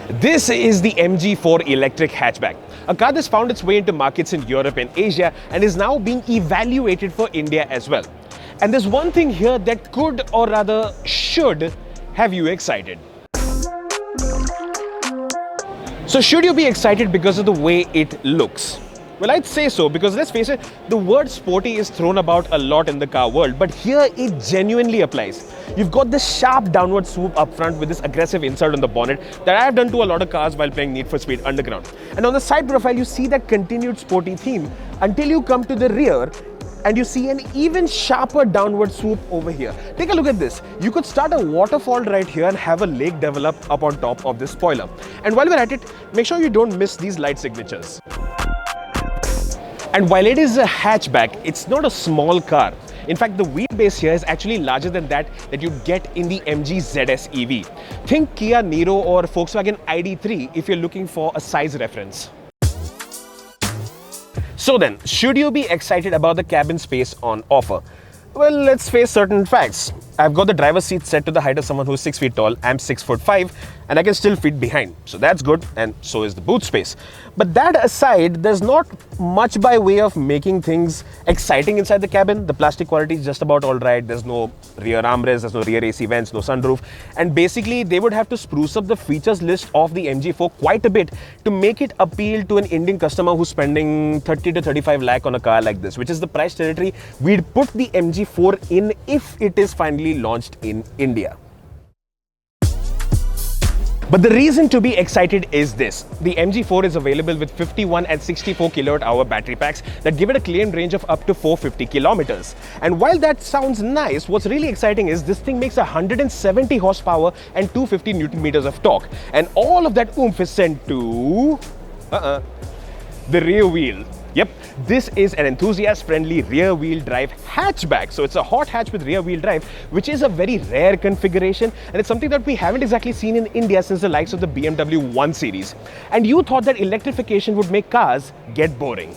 This is the MG4 electric hatchback, a car that's found its way into markets in Europe and Asia and is now being evaluated for India as well. And there's one thing here that could, or rather should, have you excited. So should you be excited because of the way it looks? Well, I'd say so, because let's face it, the word sporty is thrown about a lot in the car world, but here it genuinely applies. You've got this sharp downward swoop up front with this aggressive insert on the bonnet that I've done to a lot of cars while playing Need for Speed Underground. And on the side profile, you see that continued sporty theme until you come to the rear and you see an even sharper downward swoop over here. Take a look at this. You could start a waterfall right here and have a lake develop up on top of this spoiler. And while we're at it, make sure you don't miss these light signatures. And while it is a hatchback, it's not a small car. In fact, the wheelbase here is actually larger than that you get in the MG ZS EV. Think Kia Niro or Volkswagen ID3 if you're looking for a size reference. So then, should you be excited about the cabin space on offer? Well, let's face certain facts. I've got the driver's seat set to the height of someone who's 6 feet tall. I'm 6'5", and I can still fit behind. So that's good, and so is the boot space. But that aside, there's not much by way of making things exciting inside the cabin. The plastic quality is just about all right. There's no rear armrest, there's no rear AC vents, no sunroof. And basically, they would have to spruce up the features list of the MG4 quite a bit to make it appeal to an Indian customer who's spending 30 to 35 lakh on a car like this, which is the price territory we'd put the MG4 in if it is finally launched in India. But the reason to be excited is this. The MG4 is available with 51 and 64 kWh battery packs that give it a claimed range of up to 450 kilometers. And while that sounds nice, what's really exciting is this thing makes 170 horsepower and 250 Newton meters of torque. And all of that oomph is sent to the rear wheel. Yep, this is an enthusiast-friendly rear-wheel drive hatchback. So it's a hot hatch with rear-wheel drive, which is a very rare configuration, and it's something that we haven't exactly seen in India since the likes of the BMW 1 Series. And you thought that electrification would make cars get boring.